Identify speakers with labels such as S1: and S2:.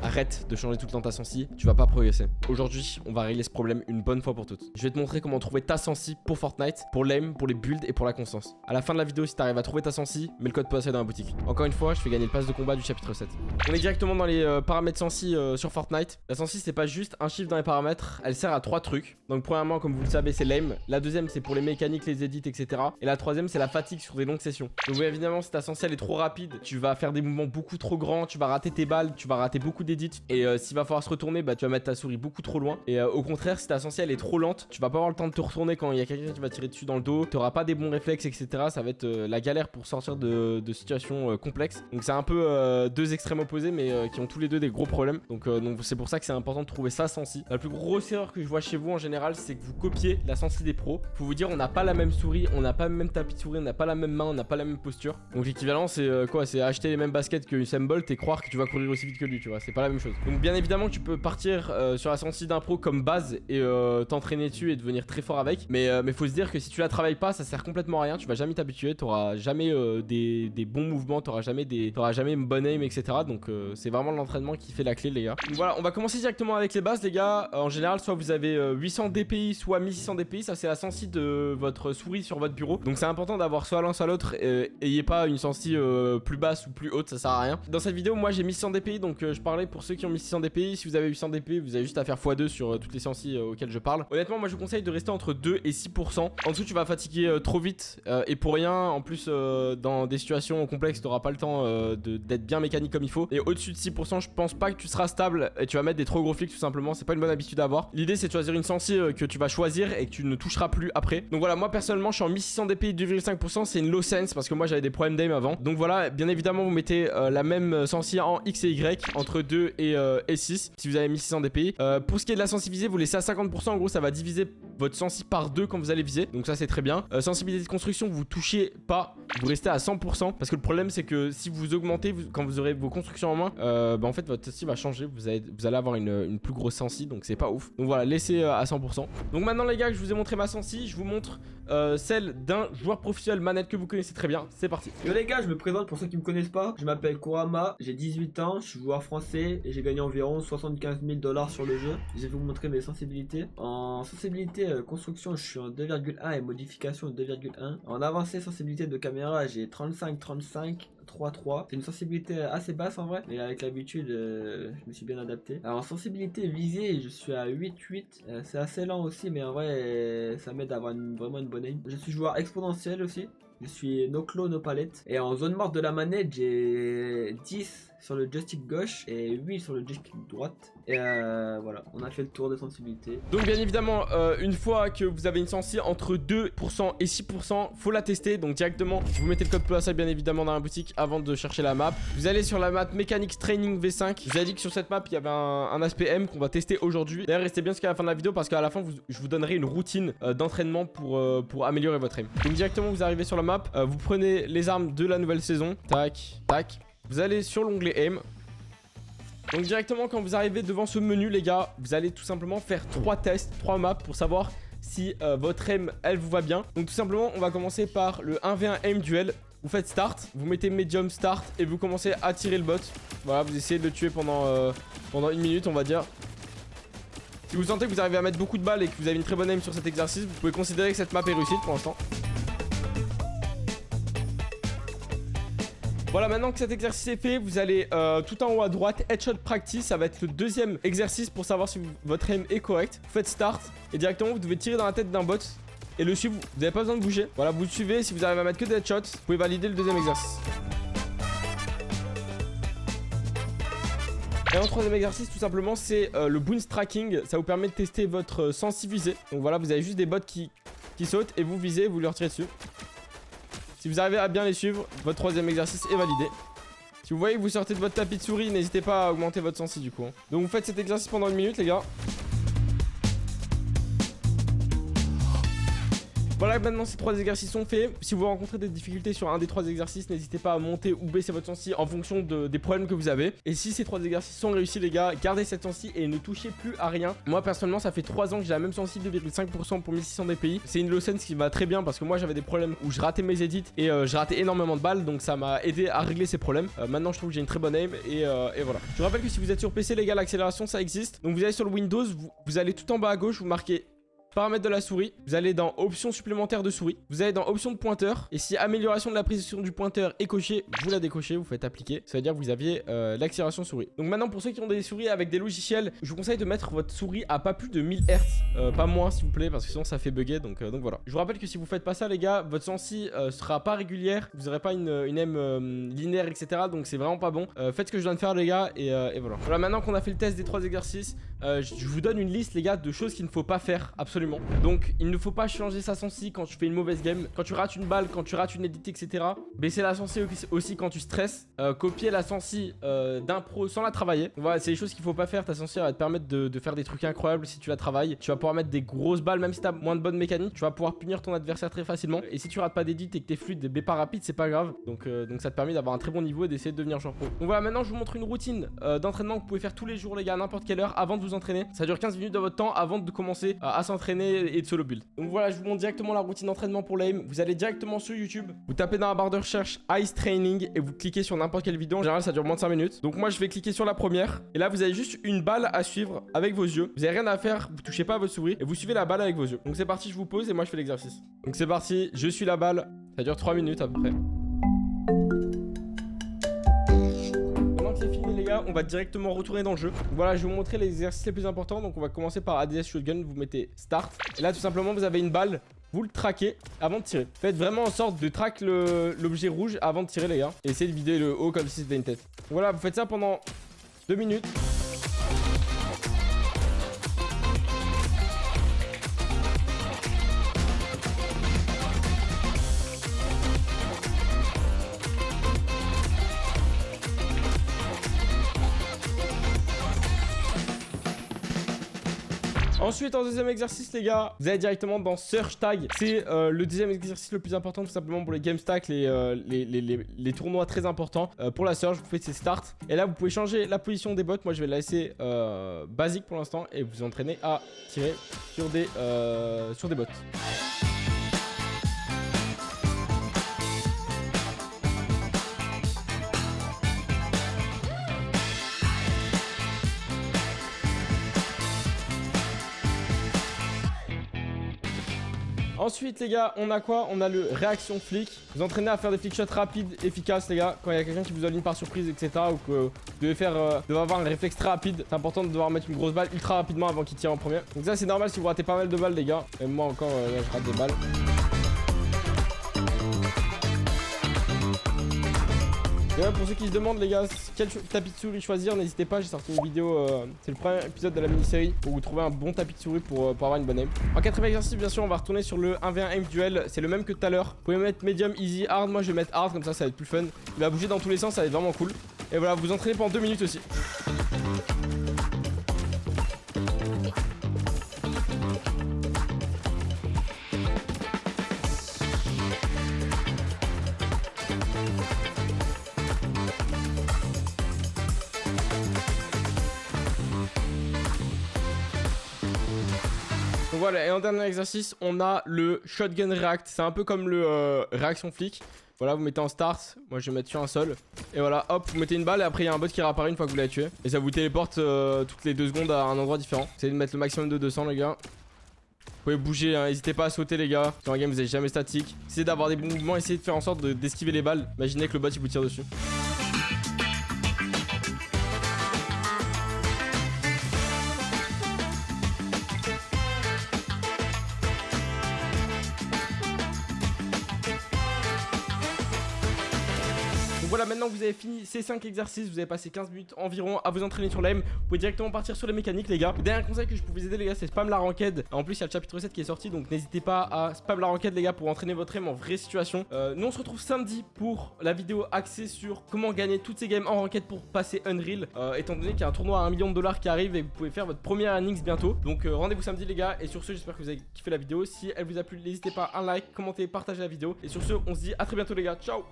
S1: arrête de changer tout le temps ta sensi, tu vas pas progresser. Aujourd'hui, on va régler ce problème une bonne fois pour toutes. Je vais te montrer comment trouver ta sensi pour Fortnite, pour l'aim, pour les builds et pour la constance. À la fin de la vidéo, si tu arrives à trouver ta sensi, mets le code POASA dans la boutique. Encore une fois, je fais gagner le pass de combat du chapitre 7. On est directement dans les paramètres sensi sur Fortnite. La sensi, c'est pas juste un chiffre dans les paramètres, elle sert à 3 trucs. Donc premièrement, comme vous le savez, c'est l'aim. La deuxième, c'est pour les mécaniques, les edits, etc. Et la troisième, c'est la fatigue sur des longues sessions. Donc oui, évidemment, si ta sensi elle est trop rapide, tu vas faire des mouvements beaucoup trop grands, tu vas rater tes balles, tu vas rater beaucoup d'edits. Et s'il va falloir se retourner, bah tu vas mettre ta souris beaucoup trop loin. Et au contraire, si ta sensi elle est trop lente, tu vas pas avoir le temps de te retourner quand il y a quelqu'un qui va tirer dessus dans le dos. Tu auras pas des bons réflexes, etc. Ça va être la galère pour sortir de situations complexes. Donc c'est un peu deux extrêmes opposés, mais qui ont tous les deux des gros problèmes. Donc c'est pour ça que c'est important de trouver sa sensi. La plus grosse erreur que je vois chez vous en général, c'est que vous copiez la sensi des pros. Faut vous dire, on n'a pas la même souris, on n'a pas le même tapis de souris, on n'a pas la même main, on n'a pas la même posture. Donc l'équivalent, c'est quoi? C'est acheter les mêmes baskets que Usain Bolt et croire que tu vas courir aussi vite que lui, tu vois. C'est pas la même chose. Donc bien évidemment, tu peux partir sur la sensi d'un pro comme base et t'entraîner dessus et devenir très fort avec. Mais faut se dire que si tu la travailles pas, ça sert complètement à rien. Tu vas jamais t'habituer, t'auras jamais des bons mouvements, t'auras jamais une bonne aim, etc. Donc c'est vraiment l'entraînement qui fait la clé, les gars. Donc voilà, on va commencer directement avec les bases, les gars. En général, soit vous avez 800 DPI, soit 1600 DPI. Ça, c'est la sensi de votre souris sur votre bureau. Donc c'est important d'avoir soit l'un, soit l'autre. Ayez pas une sensi plus basse ou plus haute, ça sert à rien. Dans cette vidéo, moi j'ai 1600 DPI, donc je parlais pour ceux qui ont 1600 DPI. Si vous avez 800 DPI, vous avez juste à faire x2 sur toutes les sensi auxquelles je parle. Honnêtement, moi je vous conseille de rester entre 2 et 6%. En dessous, tu vas fatiguer trop vite et pour rien. En plus, dans des situations complexes, tu n'auras pas le temps d'être bien mécanique comme il faut. Et au-dessus de 6%, je pense pas que tu seras stable et tu vas mettre des trop gros flics tout simplement. C'est pas une bonne habitude à avoir. L'idée, c'est de choisir une sensi que tu vas choisir et que tu ne toucheras plus après. Donc voilà, moi personnellement, je suis en 1600 DPI de 2,5%. C'est une low sense parce que moi j'avais des problèmes d'aim avant. Donc voilà, bien évidemment, vous mettez la même sensi en X et Y entre 2 et 6 si vous avez 1600 DPI. Pour ce qui est de la sensi visée, vous laissez à 50%. En gros, ça va diviser votre sensi par 2 quand vous allez viser. Donc ça, c'est très bien. Sensibilité de construction, vous touchez pas, vous restez à 100%. Parce que le problème, c'est que si vous augmentez, quand vous aurez vos constructions en main, bah en fait, votre sensi va changer. Vous allez avoir une plus grosse sensi. Donc c'est pas ouf. Donc voilà, laissez à 100%. Donc maintenant, les gars, que je vous ai montré ma sensi, je vous montre celle d'un joueur professionnel manette que vous connaissez très bien. C'est parti.
S2: Yo les gars, je me présente pour ceux qui me connaissent pas. Je m'appelle Kurama, j'ai 18 ans, je suis joueur français et j'ai gagné environ 75 000 $ sur le jeu. Je vais vous montrer mes sensibilités. En sensibilité construction, je suis en 2,1 et modification 2,1. En avancée sensibilité de caméra, j'ai 35. 3. C'est une sensibilité assez basse en vrai, mais avec l'habitude, je me suis bien adapté. Alors en sensibilité visée, je suis à 8. C'est assez lent aussi, mais en vrai, ça m'aide à avoir vraiment une bonne aim. Je suis joueur exponentiel aussi. Je suis no claw, no palette. Et en zone morte de la manette, j'ai 10 sur le joystick gauche et 8 sur le joystick droite. Et voilà, on a fait le tour de sensibilité.
S1: Donc bien évidemment, une fois que vous avez une sensi entre 2% et 6%, faut la tester. Donc directement, vous mettez le code POASA bien évidemment dans la boutique avant de chercher la map. Vous allez sur la map Mechanics Training V5. Je vous ai dit que sur cette map, il y avait un aspect M qu'on va tester aujourd'hui. D'ailleurs, restez bien jusqu'à la fin de la vidéo parce qu'à la fin, je vous donnerai une routine d'entraînement pour améliorer votre aim. Donc directement, vous arrivez sur la map, vous prenez les armes de la nouvelle saison. Tac, tac. Vous allez sur l'onglet aim. Donc directement quand vous arrivez devant ce menu, les gars, vous allez tout simplement faire 3 tests, 3 maps pour savoir si votre aim, elle vous va bien. Donc tout simplement, on va commencer par le 1v1 aim duel. Vous faites start, vous mettez medium start et vous commencez à tirer le bot. Voilà, vous essayez de le tuer pendant 1 minute, on va dire. Si vous sentez que vous arrivez à mettre beaucoup de balles et que vous avez une très bonne aim sur cet exercice, vous pouvez considérer que cette map est réussie pour l'instant. Voilà, maintenant que cet exercice est fait, vous allez tout en haut à droite, Headshot Practice. Ça va être le deuxième exercice pour savoir si votre aim est correct. Vous faites Start et directement vous devez tirer dans la tête d'un bot et le suivre. Vous n'avez pas besoin de bouger. Voilà, vous le suivez. Si vous arrivez à mettre que des headshots, vous pouvez valider le deuxième exercice. Et en troisième exercice, tout simplement, c'est le bounce tracking. Ça vous permet de tester votre sensi visée. Donc voilà, vous avez juste des bots qui sautent et vous visez, vous leur tirez dessus. Si vous arrivez à bien les suivre, votre troisième exercice est validé. Si vous voyez que vous sortez de votre tapis de souris, n'hésitez pas à augmenter votre sensi du coup. Donc vous faites cet exercice pendant 1 minute, les gars. Voilà, maintenant ces 3 exercices sont faits. Si vous rencontrez des difficultés sur un des 3 exercices, n'hésitez pas à monter ou baisser votre sensi en fonction des problèmes que vous avez. Et si ces 3 exercices sont réussis les gars, gardez cette sensi et ne touchez plus à rien. Moi personnellement ça fait 3 ans que j'ai la même sensi, 2,5% pour 1600 DPI. C'est une low sense qui va très bien parce que moi j'avais des problèmes où je ratais mes edits et je ratais énormément de balles, donc ça m'a aidé à régler ces problèmes. Maintenant je trouve que j'ai une très bonne aim et voilà. Je vous rappelle que si vous êtes sur PC les gars, l'accélération ça existe. Donc vous allez sur le Windows, vous allez tout en bas à gauche, vous marquez paramètres de la souris, vous allez dans options supplémentaires de souris, vous allez dans options de pointeur, et si amélioration de la précision du pointeur est cochée, vous la décochez, vous faites appliquer, ça veut dire que vous aviez l'accélération souris. Donc maintenant pour ceux qui ont des souris avec des logiciels, je vous conseille de mettre votre souris à pas plus de 1000 Hz, pas moins s'il vous plaît, parce que sinon ça fait bugger, donc voilà. Je vous rappelle que si vous faites pas ça les gars, votre sensi sera pas régulière, vous aurez pas une aim linéaire etc, donc c'est vraiment pas bon. Faites ce que je viens de faire les gars, et voilà. Voilà, maintenant qu'on a fait le test des 3 exercices, je vous donne une liste les gars de choses qu'il ne faut pas faire absolument. Donc il ne faut pas changer sa sensi quand tu fais une mauvaise game, quand tu rates une balle, quand tu rates une edit etc. Baisser la sensi aussi quand tu stresses, copier la sensi d'un pro sans la travailler. Donc, voilà, c'est les choses qu'il faut pas faire. Ta sensi va te permettre de faire des trucs incroyables si tu la travailles. Tu vas pouvoir mettre des grosses balles même si tu as moins de bonne mécanique. Tu vas pouvoir punir ton adversaire très facilement. Et si tu rates pas d'edit et que t'es fluide, des pas rapides, c'est pas grave. Donc ça te permet d'avoir un très bon niveau et d'essayer de devenir joueur pro. Donc voilà, maintenant je vous montre une routine d'entraînement que vous pouvez faire tous les jours les gars à n'importe quelle heure avant de vous entraîner. Ça dure 15 minutes de votre temps avant de commencer à s'entraîner et de solo build. Donc voilà, je vous montre directement la routine d'entraînement pour l'aim. Vous allez directement sur YouTube, vous tapez dans la barre de recherche Ice Training et vous cliquez sur n'importe quelle vidéo. En général ça dure moins de 5 minutes. Donc moi je vais cliquer sur la première et là vous avez juste une balle à suivre avec vos yeux. Vous avez rien à faire, vous touchez pas à votre souris et vous suivez la balle avec vos yeux. Donc c'est parti, je vous pose et moi je fais l'exercice. Donc c'est parti, je suis la balle. Ça dure 3 minutes à peu près. C'est fini les gars, on va directement retourner dans le jeu. Voilà, je vais vous montrer les exercices les plus importants. Donc on va commencer par ADS Shotgun, vous mettez Start. Et là tout simplement vous avez une balle, vous le traquez avant de tirer. Faites vraiment en sorte de traquer l'objet rouge avant de tirer les gars. Et essayez de vider le haut comme si c'était une tête. Voilà, vous faites ça pendant 2 minutes. Ensuite, en deuxième exercice, les gars, vous allez directement dans Search Tag. C'est le deuxième exercice le plus important, tout simplement pour les Game Stack, les tournois très importants. Pour la Search, vous faites ces Start. Et là, vous pouvez changer la position des bots. Moi, je vais la laisser basique pour l'instant. Et vous entraînez à tirer sur des bots. Ensuite les gars, on a quoi? On a le réaction flick. Vous entraînez à faire des flick shots rapides, efficaces les gars. Quand il y a quelqu'un qui vous all-in par surprise etc. Ou que vous devez avoir un réflexe très rapide. C'est important de devoir mettre une grosse balle ultra rapidement avant qu'il tire en premier. Donc ça c'est normal si vous ratez pas mal de balles les gars. Et moi encore là, je rate des balles. Et ouais, pour ceux qui se demandent les gars quel tapis de souris choisir, n'hésitez pas, j'ai sorti une vidéo, c'est le premier épisode de la mini-série pour vous trouver un bon tapis de souris pour avoir une bonne aim. En quatrième exercice bien sûr on va retourner sur le 1v1 aim duel, c'est le même que tout à l'heure. Vous pouvez mettre medium, easy, hard, moi je vais mettre hard comme ça va être plus fun. Il va bouger dans tous les sens, ça va être vraiment cool. Et voilà, vous entraînez pendant 2 minutes aussi. Donc voilà, et en dernier exercice, on a le Shotgun React. C'est un peu comme le réaction flic. Voilà, vous mettez en start. Moi, je vais mettre sur un sol. Et voilà, hop, vous mettez une balle. Et après, il y a un bot qui réapparaît une fois que vous l'avez tué. Et ça vous téléporte toutes les 2 secondes à un endroit différent. Essayez de mettre le maximum de 200, les gars. Vous pouvez bouger, hein. N'hésitez pas à sauter, les gars. Dans la game, vous n'êtes jamais statique. Essayez d'avoir des bons mouvements. Essayez de faire en sorte d'esquiver les balles. Imaginez que le bot, il vous tire dessus. voilà, maintenant que vous avez fini ces 5 exercices, vous avez passé 15 minutes environ à vous entraîner sur l'aim, vous pouvez directement partir sur les mécaniques les gars. Le dernier conseil que je peux vous aider les gars, c'est spam la ranked. En plus il y a le chapitre 7 qui est sorti, donc n'hésitez pas à spam la ranked les gars pour entraîner votre aim en vraie situation. Nous on se retrouve samedi pour la vidéo axée sur comment gagner toutes ces games en ranked pour passer Unreal, étant donné qu'il y a un tournoi à 1 million de dollars qui arrive et que vous pouvez faire votre première earnings bientôt. Donc rendez-vous samedi les gars, et sur ce j'espère que vous avez kiffé la vidéo. Si elle vous a plu, n'hésitez pas à un like, commenter, partager la vidéo, et sur ce on se dit à très bientôt les gars, ciao.